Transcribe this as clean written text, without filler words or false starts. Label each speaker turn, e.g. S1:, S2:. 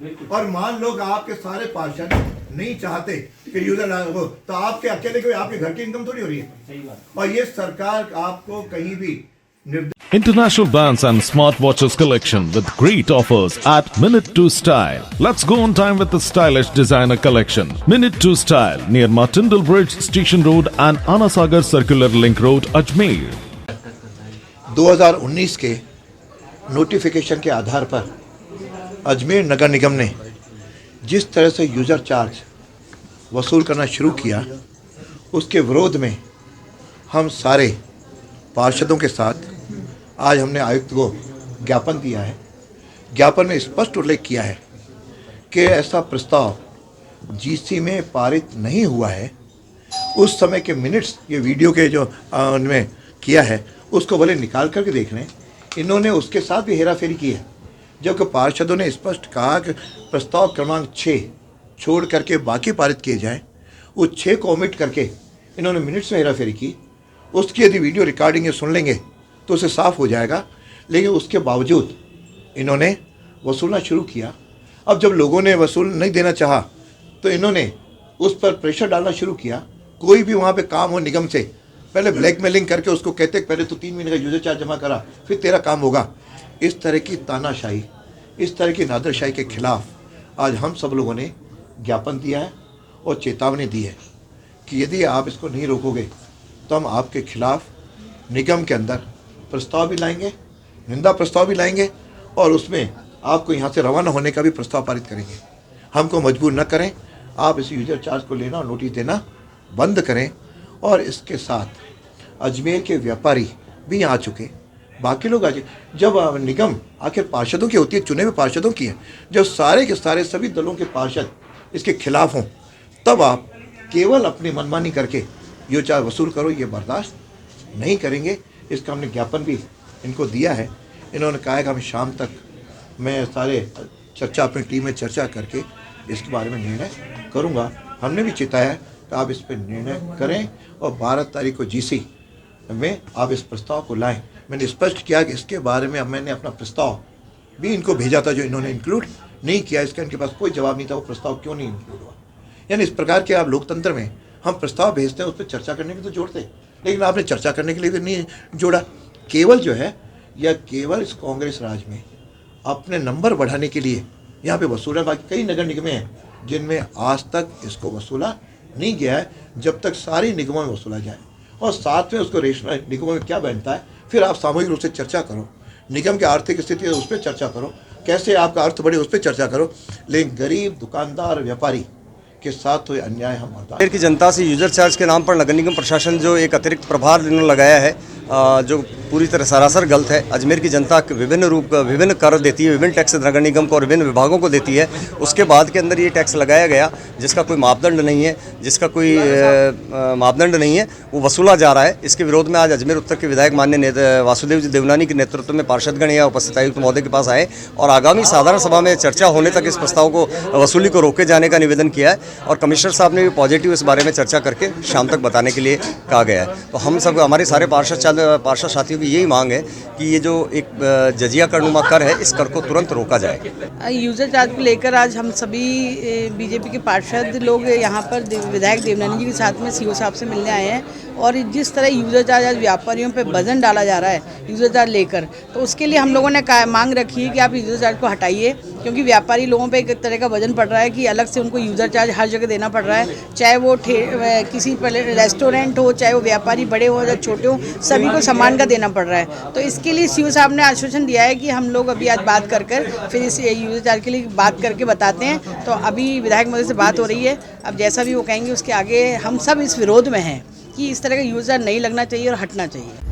S1: और मान लो कि आपके सारे पार्षद नहीं चाहते कि यूजर हो, तो आपके अकेले कोई आपके घर की इनकम थोड़ी हो रही है। और ये सरकार आपको कहीं भी
S2: International brands and smartwatches collection with great offers at Minute 2 Style. Let's go on time with the stylish designer collection. Minute 2 Style near Martindale Bridge, Station Road and Anasagar Circular Link Road, Ajmer.
S1: 2019 के notification के आधार पर अजमेर नगर निगम ने जिस तरह से user charge वसूल करना शुरू किया, उसके विरोध में हम सारे पार्षदों के साथ आज हमने आयुक्त को ज्ञापन दिया है। ज्ञापन में स्पष्ट उल्लेख किया है कि ऐसा प्रस्ताव जीसी में पारित नहीं हुआ है। उस समय के मिनट्स, ये वीडियो के जो उनमें किया है उसको भले निकाल करके देख लें, इन्होंने उसके साथ भी हेराफेरी की है। जबकि पार्षदों ने स्पष्ट कहा कि प्रस्ताव क्रमांक 6 छोड़ करके बाकी पारित किए जाएं, उस 6 को ओमिट करके इन्होंने मिनट्स में हेराफेरी की। उसकी यदि वीडियो रिकॉर्डिंग ये सुन लेंगे तो उसे साफ हो जाएगा, लेकिन उसके बावजूद इन्होंने वसूलना शुरू किया। अब जब लोगों ने वसूल नहीं देना चाहा तो इन्होंने उस पर प्रेशर डालना शुरू किया। कोई भी वहाँ पे काम हो निगम से, पहले ब्लैकमेलिंग करके उसको कहते पहले तो 3 महीने का यूजर चार्ज जमा करा फिर तेरा काम होगा। इस तरह की तानाशाही, इस तरह की नादरशाही के खिलाफ आज हम सब लोगों ने ज्ञापन दिया है और चेतावनी दी है कि यदि आप इसको नहीं रोकोगे तो हम आपके खिलाफ निगम के अंदर प्रस्ताव भी लाएंगे, निंदा प्रस्ताव भी लाएंगे और उसमें आपको यहाँ से रवाना होने का भी प्रस्ताव पारित करेंगे। हमको मजबूर न करें, आप इस यूजर चार्ज को लेना और नोटिस देना बंद करें। और इसके साथ अजमेर के व्यापारी भी यहाँ आ चुके, बाकी लोग आ चुके। जब निगम आखिर पार्षदों की होती है, चुने हुए पार्षदों की है, जब सारे के सारे सभी दलों के पार्षद इसके खिलाफ हों, तब आप केवल अपनी मनमानी करके यूजर चार्ज वसूल करो, ये बर्दाश्त नहीं करेंगे। इसका हमने ज्ञापन भी इनको दिया है। इन्होंने कहा है कि हम शाम तक मैं सारे चर्चा अपनी टीम में चर्चा करके इसके बारे में निर्णय करूंगा। हमने भी चिताया है कि आप इस पर निर्णय करें और 12 तारीख को जीसी में आप इस प्रस्ताव को लाएं। मैंने स्पष्ट किया कि इसके बारे में मैंने अपना प्रस्ताव भी इनको भेजा था, जो इन्होंने इंक्लूड नहीं किया। इसका इनके पास कोई जवाब नहीं था, वो प्रस्ताव क्यों नहीं इंक्लूड हुआ। यानी इस प्रकार के आप लोकतंत्र में हम प्रस्ताव भेजते हैं, उस पर चर्चा करने के तो जोड़ते, लेकिन आपने चर्चा करने के लिए तो नहीं जोड़ा। केवल जो है या केवल इस कांग्रेस राज में अपने नंबर बढ़ाने के लिए यहाँ पे वसूला। बाकी कई नगर निगमें हैं जिनमें आज तक इसको वसूला नहीं गया है। जब तक सारी निगमों में वसूला जाए और साथ में उसको रेशनल निगमों में क्या बनता है, फिर आप सामूहिक रूप से चर्चा करो। निगम की आर्थिक स्थिति है उस पर चर्चा करो, कैसे आपका अर्थ बढ़े उस पर चर्चा करो, लेकिन गरीब दुकानदार व्यापारी के साथ हुए अन्याय हम
S3: अजमेर की जनता से यूजर चार्ज के नाम पर नगर निगम प्रशासन जो एक अतिरिक्त प्रभार इन्होंने लगाया है, जो पूरी तरह सरासर गलत है। अजमेर की जनता विभिन्न कर देती है, विभिन्न टैक्स नगर निगम को और विभिन्न विभागों को देती है। उसके बाद के अंदर ये टैक्स लगाया गया जिसका कोई मापदंड नहीं है, जिसका कोई मापदंड नहीं है, वो वसूला जा रहा है। इसके विरोध में आज अजमेर उत्तर के विधायक माननीय वासुदेव जी देवनानी के नेतृत्व में पार्षदगण या उपस्थित आयुक्त महोदय के पास आए और आगामी साधारण सभा में चर्चा होने तक इस प्रस्ताव को वसूली को रोके जाने का निवेदन किया है। और कमिश्नर साहब ने भी पॉजिटिव इस बारे में चर्चा करके शाम तक बताने के लिए कहा गया है। तो हम सब, हमारे सारे पार्षद साथियों की यही मांग है कि ये जो एक जजिया करनुमा कर है, इस कर को तुरंत रोका जाए।
S4: यूजर चार्ज को लेकर आज हम सभी बीजेपी के पार्षद लोग यहाँ पर विधायक देवनानी जी के साथ में सीओ साहब से मिलने आए हैं। और जिस तरह यूजर चार्ज आज व्यापारियों पे वजन डाला जा रहा है यूजर चार्ज लेकर, तो उसके लिए हम लोगों ने मांग रखी है कि आप यूजर चार्ज को हटाइए, क्योंकि व्यापारी लोगों पे एक तरह का वजन पड़ रहा है कि अलग से उनको यूजर चार्ज हर जगह देना पड़ रहा है। चाहे वो किसी रेस्टोरेंट हो, चाहे वो व्यापारी बड़े हो या छोटे हो, सभी को सामान का देना पड़ रहा है। तो इसके लिए सीओ साहब ने आश्वासन दिया है कि हम लोग अभी आज बात कर फिर इस यूजर चार्ज के लिए बात करके बताते हैं। तो अभी विधायक महोदय से बात हो रही है, अब जैसा भी वो कहेंगे उसके आगे हम सब इस विरोध में हैं कि इस तरह का यूजर नहीं लगना चाहिए और हटना चाहिए।